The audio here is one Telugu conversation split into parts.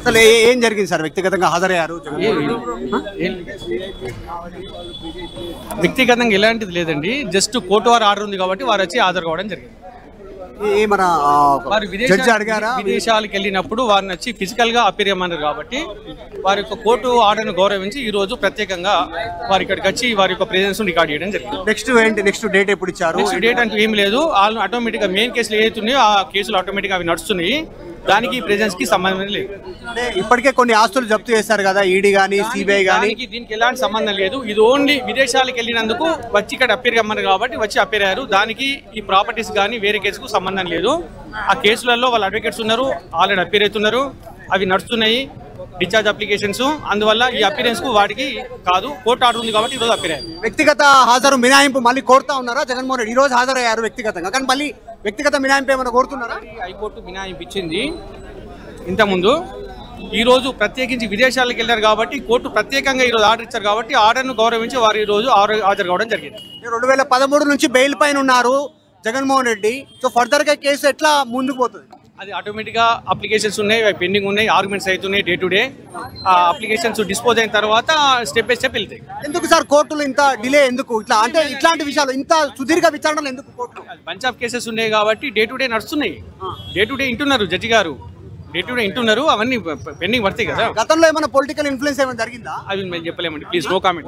అసలు ఏం జరిగింది సార్? వ్యక్తిగతంగా హాజరయ్యారు? వ్యక్తిగతంగా ఎలాంటిది లేదండి, జస్ట్ కోర్టు వారు ఆర్డర్ ఉంది కాబట్టి వారు వచ్చి హాజరు కావడం జరిగింది. వారు విదేశాలకు వెళ్ళినప్పుడు వారిని వచ్చి ఫిజికల్ గా అపీర్ చేయమన్నారు కాబట్టి వారి యొక్క కోర్టు ఆర్డర్ను గౌరవించి ఈ రోజు ప్రత్యేకంగా వారి ఇక్కడికి వచ్చి వారి యొక్క ప్రెజెన్స్ రికార్డ్ చేయడం జరిగింది. నెక్స్ట్ డేట్ ఎప్పుడు ఇచ్చారు? నెక్స్ట్ డేట్ అంటూ ఏం లేదు, వాళ్ళు ఆటోమేటిక్ గా మెయిన్ కేసులు ఏదైతున్నాయో ఆ కేసులు ఆటోమేటిక్ గా అవి నడుస్తున్నాయి, దానికి ప్రెజెన్స్ కి సంబంధం లేదు. ఇప్పటికే కొన్ని ఆస్తులు జప్తు చేశారు కదా ఈడీ గానీ సిబిఐ గానీ, దీనికి ఎలాంటి సంబంధం లేదు. ఇది ఓన్లీ విదేశాలకు వెళ్ళినందుకు వచ్చి ఇక్కడ అపీర్ కమ్మన్నారు కాబట్టి వచ్చి అపీర్ అయ్యారు. దానికి ఈ ప్రాపర్టీస్ కానీ వేరే కేసుకు సంబంధం లేదు. ఆ కేసులలో వాళ్ళ అడ్వకేట్స్ ఉన్నారు, ఆల్రెడీ అపీర్ అవుతున్నారు, అవి నడుస్తున్నాయి డిశ్చార్జ్ అప్లికేషన్స్. అందువల్ల ఈ అపీరెన్స్ కు వాటికి కాదు, కోర్టు ఆర్డర్ ఉంది కాబట్టి ఈ రోజు అపీర్ అయ్యారు. వ్యక్తిగత హాజరు మినహాయింపు మళ్ళీ కోరుతా ఉన్నారా జగన్మోహన్ రెడ్డి? ఈ రోజు హాజరయ్యారు వ్యక్తిగతంగా, కానీ మళ్ళీ వ్యక్తిగత మినహాయింపు ఏమైనా కోరుతున్నారా? హైకోర్టు మినహాయింపు ఇచ్చింది ఇంతకుముందు. ఈ రోజు ప్రత్యేకించి విదేశాలకు వెళ్ళారు కాబట్టి కోర్టు ప్రత్యేకంగా ఈ రోజు ఆర్డర్ ఇచ్చారు కాబట్టి ఆర్డర్ను గౌరవించి వారు ఈ రోజు హాజరు కావడం జరిగింది. 2013 నుంచి బెయిల్ పైన ఉన్నారు జగన్మోహన్ రెడ్డి. సో ఫర్దర్ గా కేసు ఎట్లా ముందుకు పోతుంది? అది ఆటోమేటిక్ గా అప్లికేషన్స్ ఉన్నాయి, పెండింగ్ ఉన్నాయి, ఆర్గ్యుమెంట్స్ అవుతున్నాయి డే టు డే. ఆ అప్లికేషన్స్ డిస్పోజ్ అయిన తర్వాత స్టెప్ బై స్టెప్ వెళ్తాయి. ఎందుకు సార్ కోర్టులు ఇంత డిలే? ఎందుకు ఇట్లా అంటే ఇట్లాంటి విషయాలు ఇంత సుదీర్ఘ విచారణలు ఎందుకు కోర్టులు? బంచ్ ఆఫ్ కేసెస్ ఉన్నాయి కాబట్టి డే టు డే నడుస్తున్నాయి. డే టు డే ఇంటున్నారు జడ్జి గారు, డే టు డే ఇంటున్నారు, అవన్నీ పెండింగ్ పడతాయి కదా. గతంలో ఏమైనా పొలిటికల్ ఇన్ఫ్లుయెన్స్ ఏమైనా జరిగిందా? అవి మేము చెప్పలేమండి, please no comment.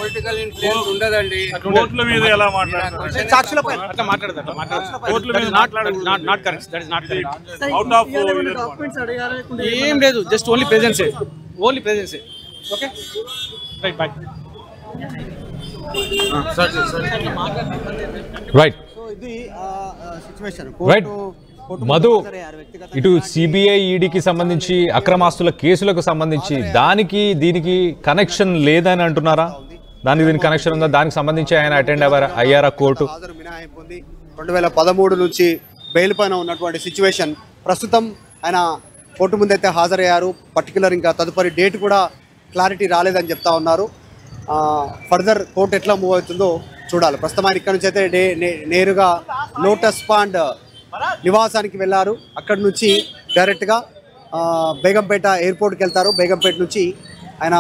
Political influence ఉండదండి. కోర్టుల మీద ఎలా మాట్లాడతారు? సాక్షులపై అట్లా మాట్లాడదు, కోర్టుల మీద not correct, that is not correct. Out of ఏం లేదు, జస్ట్ ఓన్లీ ప్రెజెన్సే, ఓన్లీ ప్రెజెన్సే. Okay right, bye. Right right Madhu, ఇటు సిబిఐ ఈడీకి సంబంధించి అక్రమాస్తుల కేసులకు సంబంధించి దీనికి కనెక్షన్ లేదని అంటున్నారా? దీనికి కనెక్షన్ ఉందా? దానికి సంబంధించి ఆయన అటెండ్ అయ్యారా కోర్టు? 2013 నుంచి బెయిల్ పైన ఉన్నటువంటి సిచ్యువేషన్ ప్రస్తుతం ఆయన కోర్టు ముందైతే హాజరయ్యారు. పర్టికులర్ ఇంకా తదుపరి డేట్ కూడా క్లారిటీ రాలేదని చెప్తా ఉన్నారు. ఫర్దర్ కోర్టు ఎట్లా మూవ్ అవుతుందో చూడాలి. ప్రస్తుతం ఆయన ఇక్కడ నుంచి అయితే నేరుగా లోటస్ పాండ్ నివాసానికి వెళ్ళారు. అక్కడి నుంచి డైరెక్ట్గా బేగంపేట ఎయిర్పోర్ట్కి వెళ్తారు. బేగంపేట నుంచి ఆయన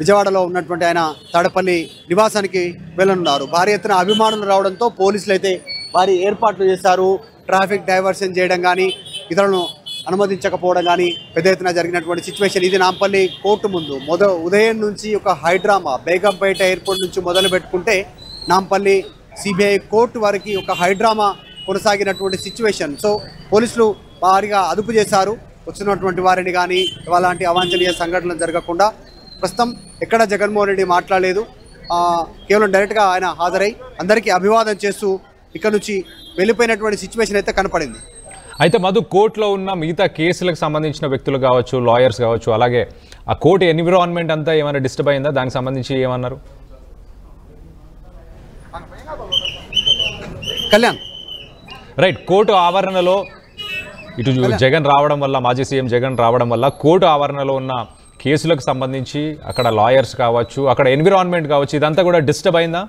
విజయవాడలో ఉన్నటువంటి ఆయన తాడపల్లి నివాసానికి వెళ్ళనున్నారు. భారీ ఎత్తున అభిమానులు రావడంతో పోలీసులు అయితే భారీ ఏర్పాట్లు చేశారు. ట్రాఫిక్ డైవర్షన్ చేయడం కానీ, ఇతరులను అనుమతించకపోవడం కానీ పెద్ద ఎత్తున జరిగినటువంటి సిచ్యువేషన్ ఇది. నాంపల్లి కోర్టు ముందు ఉదయం నుంచి ఒక హైడ్రామా. బేగంపేట ఎయిర్పోర్ట్ నుంచి మొదలు పెట్టుకుంటే నాంపల్లి సిబిఐ కోర్టు వరకు ఒక హైడ్రామా కొనసాగినటువంటి సిచ్యువేషన్. సో పోలీసులు భారీగా అదుపు చేశారు వచ్చినటువంటి వారిని కానీ అలాంటి అవాంఛనీయ సంఘటనలు జరగకుండా. ప్రస్తుతం ఎక్కడ జగన్మోహన్ రెడ్డి మాట్లాడలేదు, కేవలం డైరెక్ట్గా ఆయన హాజరై అందరికీ అభివాదం చేస్తూ ఇక్కడ నుంచి వెళ్ళిపోయినటువంటి సిచ్యువేషన్ అయితే కనపడింది. అయితే మధు, కోర్టులో ఉన్న మిగతా కేసులకు సంబంధించిన వ్యక్తులు కావచ్చు, లాయర్స్ కావచ్చు, అలాగే ఆ కోర్టు ఎన్విరాన్మెంట్ అంతా ఏమైనా డిస్టర్బ్ అయిందా? దానికి సంబంధించి ఏమన్నారు? కళ్యాణ్ రైట్, కోర్టు ఆవరణలో ఇటు జగన్ రావడం వల్ల, మాజీ సీఎం జగన్ రావడం వల్ల కోర్టు ఆవరణలో ఉన్న కేసులకు సంబంధించి అక్కడ లాయర్స్ కావచ్చు, అక్కడ ఎన్విరాన్మెంట్ కావచ్చు, ఇదంతా కూడా డిస్టర్బ్ అయిందా?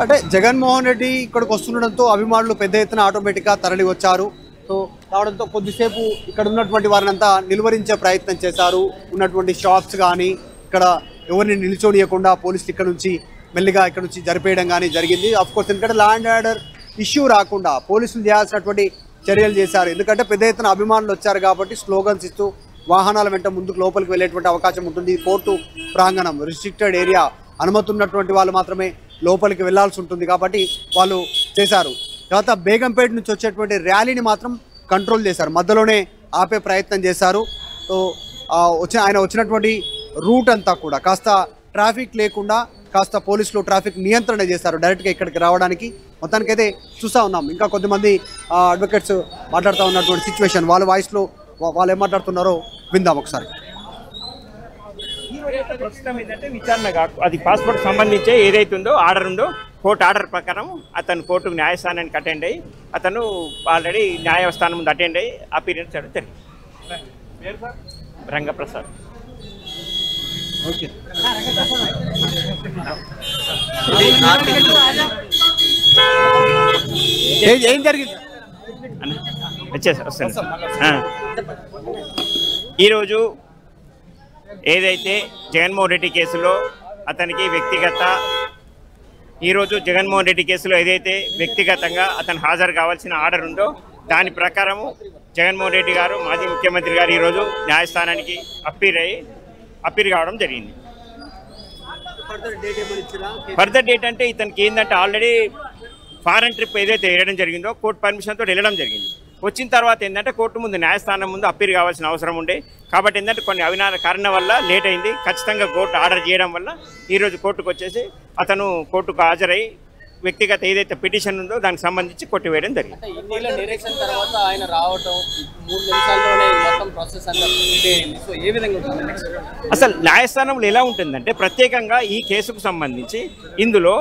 అంటే జగన్మోహన్ రెడ్డి ఇక్కడికి వస్తుండడంతో అభిమానులు పెద్ద ఎత్తున ఆటోమేటిక్గా తరలి వచ్చారు. సో రావడంతో కొద్దిసేపు ఇక్కడ ఉన్నటువంటి వారిని అంతా నిలువరించే ప్రయత్నం చేశారు. ఉన్నటువంటి షాప్స్ కానీ ఇక్కడ ఎవరిని నిల్చోనియకుండా పోలీసులు ఇక్కడ నుంచి మెల్లిగా ఇక్కడ నుంచి జరిపేయడం కానీ జరిగింది. అఫ్కోర్స్ ఎందుకంటే లా అండ్ ఆర్డర్ ఇష్యూ రాకుండా పోలీసులు చేయాల్సినటువంటి చర్యలు చేశారు. ఎందుకంటే పెద్ద ఎత్తున అభిమానులు వచ్చారు కాబట్టి స్లోగన్స్ ఇస్తూ వాహనాల వెంట ముందుకు లోపలికి వెళ్ళేటువంటి అవకాశం ఉంటుంది. కోర్టు ప్రాంగణం రిస్ట్రిక్టెడ్ ఏరియా, అనుమతి ఉన్నటువంటి వాళ్ళు మాత్రమే లోపలికి వెళ్లాల్సి ఉంటుంది కాబట్టి వాళ్ళు చేశారు. తర్వాత బేగంపేట నుంచి వచ్చేటువంటి ర్యాలీని మాత్రం కంట్రోల్ చేశారు, మధ్యలోనే ఆపే ప్రయత్నం చేశారు. సో ఆయన వచ్చినటువంటి రూట్ అంతా కూడా కాస్త ట్రాఫిక్ లేకుండా కాస్త పోలీసులు ట్రాఫిక్ నియంత్రణ చేశారు డైరెక్ట్గా ఇక్కడికి రావడానికి. మొత్తానికైతే చూస్తూ ఉన్నాం ఇంకా కొద్దిమంది అడ్వకేట్స్ మాట్లాడుతూ ఉన్నటువంటి సిచ్యువేషన్. వాళ్ళ వాయిస్లో వాళ్ళు ఏం మాట్లాడుతున్నారో విందాం ఒకసారి. ప్రస్తుతం ఏంటంటే విచారణ అది పాస్పోర్ట్ సంబంధించి ఏదైతే ఉందో ఆర్డర్ ఉందో కోర్టు ఆర్డర్ ప్రకారం అతను కోర్టుకు న్యాయస్థానానికి అటెండ్ అయ్యి అతను ఆల్రెడీ న్యాయస్థానం ముందు అటెండ్ అయ్యి అపీరెన్స్ చేయడం జరిగింది. రంగప్రసాద్. ఓకే ఏం జరిగింది? వస్తాను. ఈరోజు ఏదైతే జగన్మోహన్ రెడ్డి కేసులో అతనికి ఈరోజు జగన్మోహన్ రెడ్డి కేసులో ఏదైతే వ్యక్తిగతంగా అతను హాజరు కావాల్సిన ఆర్డర్ ఉందో దాని ప్రకారము జగన్మోహన్ రెడ్డి గారు మాజీ ముఖ్యమంత్రి గారు ఈరోజు న్యాయస్థానానికి అప్పీర్ కావడం జరిగింది. ఫర్దర్ డేట్ అంటే ఇతనికి ఏంటంటే ఆల్రెడీ ఫారెన్ ట్రిప్ ఏదైతే వెళ్ళడం జరిగిందో కోర్టు పర్మిషన్తో వెళ్ళడం జరిగింది. వచ్చిన తర్వాత ఏంటంటే కోర్టు ముందు న్యాయస్థానం ముందు అప్పీర్ కావాల్సిన అవసరం ఉండే కాబట్టి ఏంటంటే కొన్ని అవినాన కారణం వల్ల లేట్ అయింది. ఖచ్చితంగా కోర్టు ఆర్డర్ చేయడం వల్ల ఈరోజు కోర్టుకు వచ్చేసి అతను కోర్టుకు హాజరై వ్యక్తిగత ఏదైతే పిటిషన్ ఉందో దానికి సంబంధించి కొట్టివేయడం జరిగింది. అసలు న్యాయస్థానంలో ఎలా ఉంటుందంటే ప్రత్యేకంగా ఈ కేసుకు సంబంధించి ఇందులో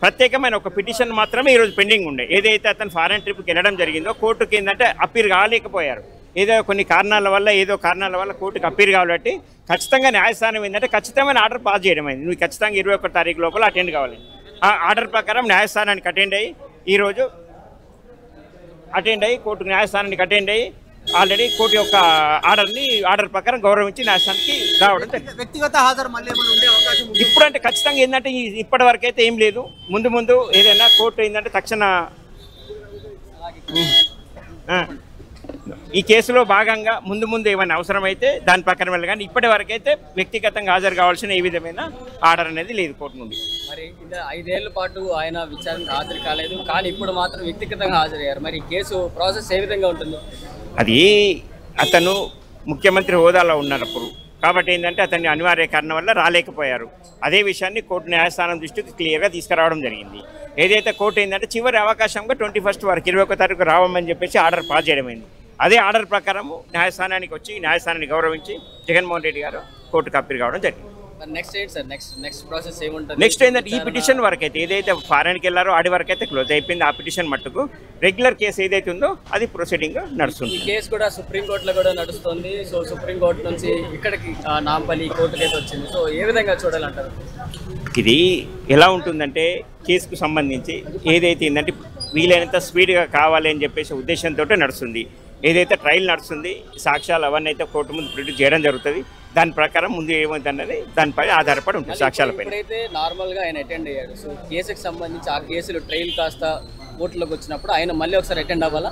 ప్రత్యేకమైన ఒక పిటిషన్ మాత్రమే ఈరోజు పెండింగ్ ఉండే. ఏదైతే అతను ఫారెన్ ట్రిప్కి వెళ్ళడం జరిగిందో కోర్టుకి ఏంటంటే అప్పీర్ కాలేకపోయారు. ఏదో కారణాల వల్ల కోర్టుకు అప్పీర్ కాబట్టి ఖచ్చితంగా న్యాయస్థానం ఏంటంటే ఖచ్చితమైన ఆర్డర్ పాస్ చేయడం అయింది. నువ్వు ఖచ్చితంగా 21 తారీఖు లోపల అటెండ్ కావాలి. ఆ ఆర్డర్ ప్రకారం న్యాయస్థానానికి అటెండ్ అయ్యి కోర్టు న్యాయస్థానానికి అటెండ్ అయ్యి ఆల్రెడీ కోర్టు యొక్క ఆర్డర్ ప్రకారం గౌరవించి న్యాయస్థానానికి రావడం. వ్యక్తిగత హాజరు మళ్ళీ ఏమైనా ఉండే అవకాశం ఉంది? ఇప్పుడంటే ఖచ్చితంగా ఏంటంటే ఇప్పటి వరకు అయితే ఏం లేదు. ముందు ఏదైనా కోర్టు ఏంటంటే తక్షణ ఈ కేసులో భాగంగా ముందు ఏమైనా అవసరమైతే దాని ప్రకారం వెళ్ళి కానీ ఇప్పటి వరకు అయితే వ్యక్తిగతంగా హాజరు కావాల్సిన ఏ విధమైన ఆర్డర్ అనేది లేదు కోర్టు నుండి. మరి 5 ఏళ్ల పాటు ఆయన విచారణకు హాజరు కాలేదు, కానీ ఇప్పుడు మాత్రం వ్యక్తిగతంగా హాజరయ్యారు. మరి కేసు ప్రాసెస్ ఏ విధంగా ఉంటుంది? అది అతను ముఖ్యమంత్రి హోదాలో ఉన్నప్పుడు కాబట్టి ఏంటంటే అతన్ని అనివార్య కారణం వల్ల రాలేకపోయారు. అదే విషయాన్ని కోర్టు న్యాయస్థానం దృష్టికి క్లియర్గా తీసుకురావడం జరిగింది. ఏదైతే కోర్టు ఏంటంటే చివరి అవకాశంగా 21 వరకు 21 తారీఖు రావమని చెప్పేసి ఆర్డర్ పాస్ చేయడమైంది. అదే ఆర్డర్ ప్రకారము న్యాయస్థానానికి వచ్చి న్యాయస్థానాన్ని గౌరవించి జగన్మోహన్ రెడ్డి గారు కోర్టుకు అప్పీల్ కావడం జరిగింది. నెక్స్ట్ ఏంటి సార్? నెక్స్ట్ ప్రాసెస్ ఏముంటుంది? నెక్స్ట్ ఏంటంటే ఈ పిటిషన్ వరకు అయితే ఏదైతే ఫారెన్కి వెళ్ళారో ఆడి వరకు అయితే క్లోజ్ అయిపోయింది. ఆ పిటిషన్ మట్టుకు రెగ్యులర్ కేసు ఏదైతే ఉందో అది ప్రొసీడింగ్ నడుస్తుంది. ఈ కేసు కూడా సుప్రీంకోర్టులో కూడా నడుస్తుంది. సో సుప్రీంకోర్టు నుంచి ఇక్కడికి నాంపల్లి కోర్టు కేసు వచ్చింది. సో ఏ విధంగా చూడాలంటారు? ఇది ఎలా ఉంటుందంటే కేసుకు సంబంధించి ఏదైతే ఏంటంటే వీలైనంత స్పీడ్గా కావాలి అని చెప్పేసి ఉద్దేశంతో నడుస్తుంది. ఏదైతే ట్రయల్ నడుస్తుంది సాక్ష్యాలు అవన్నీ అయితే కోర్టు ముందు ప్రొడ్యూస్ చేయడం జరుగుతుంది. దాని ప్రకారం ముందు ఏమవుతుందన్నది దానిపై ఆధారపడి ఉంటుంది సాక్ష్యాలపై. ఇప్పుడైతే నార్మల్గా ఆయన అటెండ్ అయ్యాడు. సో కేసుకి సంబంధించి ఆ కేసులు ట్రయల్ కాస్త కోర్టులోకి వచ్చినప్పుడు ఆయన మళ్ళీ ఒకసారి అటెండ్ అవ్వాలా?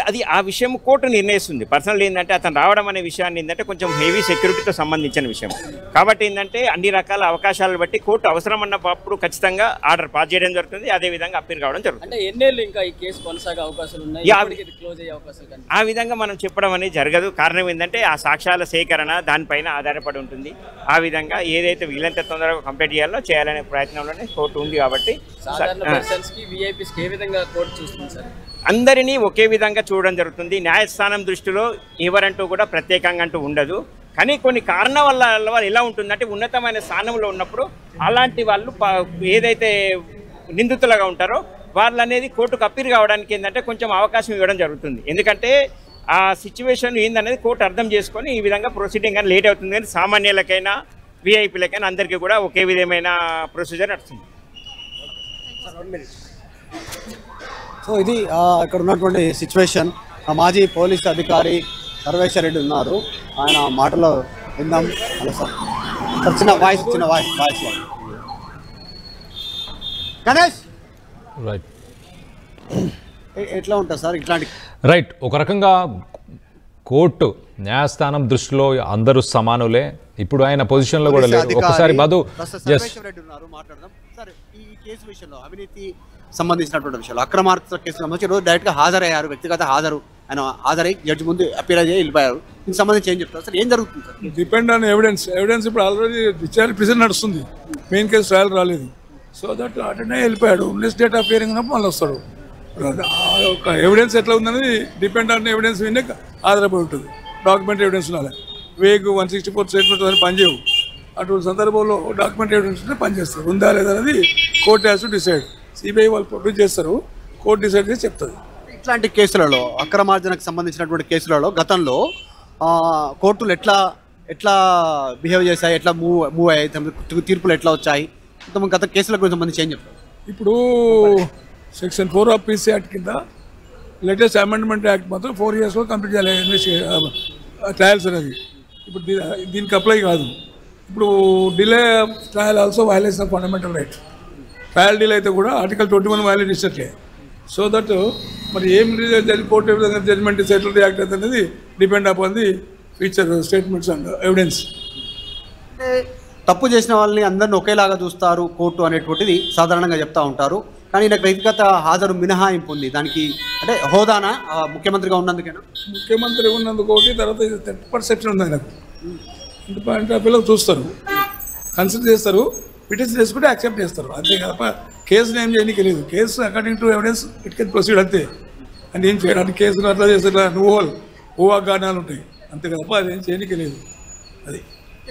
అది ఆ విషయం కోర్టు నిర్ణయిస్తుంది. పర్సనల్ ఏంటంటే అతను రావడం అనే విషయాన్ని ఏంటంటే కొంచెం హెవీ సెక్యూరిటీతో సంబంధించిన విషయం కాబట్టి ఏంటంటే అన్ని రకాల అవకాశాలను బట్టి కోర్టు అవసరం అన్నప్పుడు ఖచ్చితంగా ఆర్డర్ పాస్ చేయడం జరుగుతుంది. అదే విధంగా అప్పీల్ కావడం జరుగుతుంది. అంటే ఎన్నేళ్ళు ఇంకా ఈ కేసు కొనసాగే అవకాశాలు ఉన్నాయి? క్లోజ్ అయ్యే అవకాశాలు ఆ విధంగా మనం చెప్పడం అనేది జరగదు. కారణం ఏంటంటే ఆ సాక్ష్యాల సేకరణ దానిపైన ఆధారపడి ఉంటుంది. ఆ విధంగా ఏదైతే వీలంత తొందరగా కంప్లీట్ చేయాలనే ప్రయత్నంలోనే కోర్టు ఉంది. కాబట్టి అందరినీ ఒకే విధంగా చూడడం జరుగుతుంది. న్యాయస్థానం దృష్టిలో ఎవరంటూ కూడా ప్రత్యేకంగా అంటూ ఉండదు. కానీ కొన్ని కారణాల వల్ల ఎలా ఉంటుందంటే ఉన్నతమైన స్థానంలో ఉన్నప్పుడు అలాంటి వాళ్ళు ఏదైతే నిందితులుగా ఉంటారో వాళ్ళు అనేది కోర్టుకు అప్పీల్ కావడానికి ఏంటంటే కొంచెం అవకాశం ఇవ్వడం జరుగుతుంది. ఎందుకంటే ఆ సిచ్యువేషన్ ఏందనేది కోర్టు అర్థం చేసుకొని ఈ విధంగా ప్రొసీడింగ్ అని లేట్ అవుతుంది. కానీ సామాన్యులకైనా విఐపీలకైనా అందరికీ కూడా ఒకే విధమైన ప్రొసీజర్ నడుస్తుంది. సో ఇది ఇక్కడ ఉన్నటువంటి సిచ్యువేషన్. మాజీ పోలీస్ అధికారి సర్వేశ్వర్ రెడ్డి ఉన్నారు, ఆయన మాటలో విందాం. హలో సార్, చిన్న వాయిస్ గణేష్ రైట్ ఎట్లా ఉంటుంది సార్ ఇట్లాంటి? రైట్, ఒక రకంగా కోర్టు న్యాయస్థానం దృష్టిలో అందరూ సమానులే. ఇప్పుడు ఆయన పొజిషన్లో కూడా లేదు. ఒకసారి మధు రెడ్డి ఉన్నారు, మాట్లాడదాం సార్. ఈ కేసు విషయంలో అవినీతి సంబంధించినటువంటి విషయాలు అక్రమార్త కేసుకు సంబంధించి రోజు డైరెక్ట్గా హాజరయ్యారు, వ్యక్తిగత ఆయన హాజరై జడ్జి ముందు అపీల్ అయ్యి వెళ్ళిపోయారు. దీనికి సంబంధించి ఏం చెప్తారు సార్? ఏం జరుగుతుంది సార్? డిపెండ్ ఆన్ ఎవిడెన్స్ ఇప్పుడు ఆల్రెడీ డిశ్చార్జ్ ప్రిజన్ నడుస్తుంది, మెయిన్ కేసు ట్రయల్ రాలేదు. సో దట్ అటెండ్ వెళ్ళిపోయాడు. నెక్స్ట్ డేట్ ఆఫ్ హియరింగ్ ఉన్నప్పుడు మళ్ళీ వస్తాడు. ఒక ఎవిడెన్స్ ఎట్లా ఉందనేది డిపెండ్ ఆన్ ఎవిడెన్స్ మీద ఆధారపడి ఉంటుంది. డాక్యుమెంట్ ఎవిడెన్స్ ఉండాలి. వేగ్ 164 స్టేట్మెంట్ అని పనిచేయవు. అటువంటి సందర్భంలో డాక్యుమెంట్ ఎవిడెన్స్ ఉంటే పనిచేస్తారు. ఉందా లేదా అనేది court has to decide. CBI వాళ్ళు ప్రొడ్యూస్ చేస్తారు, కోర్టు డిసైడ్ చేసి చెప్తుంది. ఇట్లాంటి కేసులలో అక్రమార్జనకు సంబంధించినటువంటి కేసులలో గతంలో కోర్టులు ఎట్లా ఎట్లా బిహేవ్ చేశాయి, ఎట్లా మూవ్ అయ్యాయి, తీర్పులు ఎట్లా వచ్చాయి, మొత్తం గత కేసుల గురించి సంబంధించి ఏం చెప్తారు? ఇప్పుడు సెక్షన్ 4 ఆఫ్ పీసీ యాక్ట్ కింద లేటెస్ట్ అమెండ్మెంట్ యాక్ట్ మాత్రం 4 yearsలో కంప్లీట్ చేయాలి ట్రయల్స్ అనేది. ఇప్పుడు దీనికి అప్లై కాదు. ఇప్పుడు delay trial also violation of fundamental right. Trial delay అయితే కూడా ఆర్టికల్ 21 వైలేట్ ఇచ్చట్లే. సో దట్ మరి ఏం కోర్టు ఏ విధంగా జడ్జ్మెంట్ ఎట్లా రియాక్ట్ అవుతుంది అనేది depend upon the future statements and evidence. తప్పు చేసిన వాళ్ళని అందరిని ఒకేలాగా చూస్తారు కోర్టు అనేటువంటిది సాధారణంగా చెప్తా ఉంటారు. కానీ నాకు వ్యక్తిగత హాజరు మినహాయింపు ఉంది. దానికి అంటే హోదానా ముఖ్యమంత్రిగా ఉన్నందుకేనా? ముఖ్యమంత్రి ఉన్నందుకు ఒకటి, తర్వాత 30% ఉంది ఆయనకు. ఇంత పాయింట్ ఆఫ్ వ్యూలో చూస్తారు, కన్సిడర్ చేస్తారు, పిటిషన్ చేసుకుంటే యాక్సెప్ట్ చేస్తారు. అంతే తప్ప కేసును ఏం చేయడానికి లేదు. Case according to evidence it can proceed అంతే. అంటే ఏం చేయడానికి కేసును అట్లా చేస్తారు, ఊహాగానాలు ఉంటాయి అంతే తప్ప అదేం చేయడానికి లేదు. అది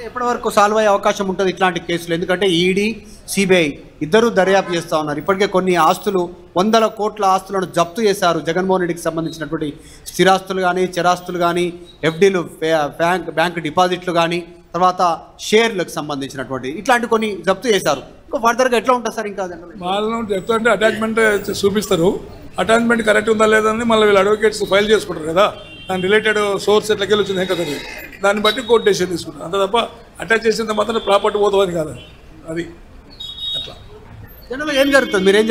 ఎప్పటివరకు సాల్వ్ అయ్యే అవకాశం ఉంటుంది ఇట్లాంటి కేసులు? ఎందుకంటే ఈడీ, సిబిఐ ఇద్దరు దర్యాప్తు చేస్తూ ఉన్నారు. ఇప్పటికే కొన్ని ఆస్తులు 100 కోట్ల ఆస్తులను జప్తు చేశారు. జగన్మోహన్ రెడ్డికి సంబంధించినటువంటి స్థిరాస్తులు కానీ, చరాస్తులు కానీ, ఎఫ్డీలు, బ్యాంక్ డిపాజిట్లు కానీ, తర్వాత షేర్లకు సంబంధించినటువంటి ఇట్లాంటి కొన్ని జప్తు చేశారు. ఇంకా ఫర్దర్గా ఎట్లా ఉంటుంది సార్? ఇంకా వాళ్ళను చెప్తుంటే అటాచ్మెంట్ చూపిస్తారు. అటాచ్మెంట్ కరెక్ట్ ఉందా లేదని మళ్ళీ వీళ్ళు అడ్వకేట్స్ ఫైల్ చేసుకుంటారు కదా, దాని రిలేటెడ్ సోర్స్ ఎట్లకెళ్ళి వచ్చింది కదా, దాన్ని బట్టి కోర్టు డెసిషన్ తీసుకుంటారు. అంత తప్ప అటాచ్ చేసినంత మాత్రం ప్రాపర్టీ పోతుందని కాదు. అది అట్లా జనరల్గా ఏం జరుగుతుంది? మీరేం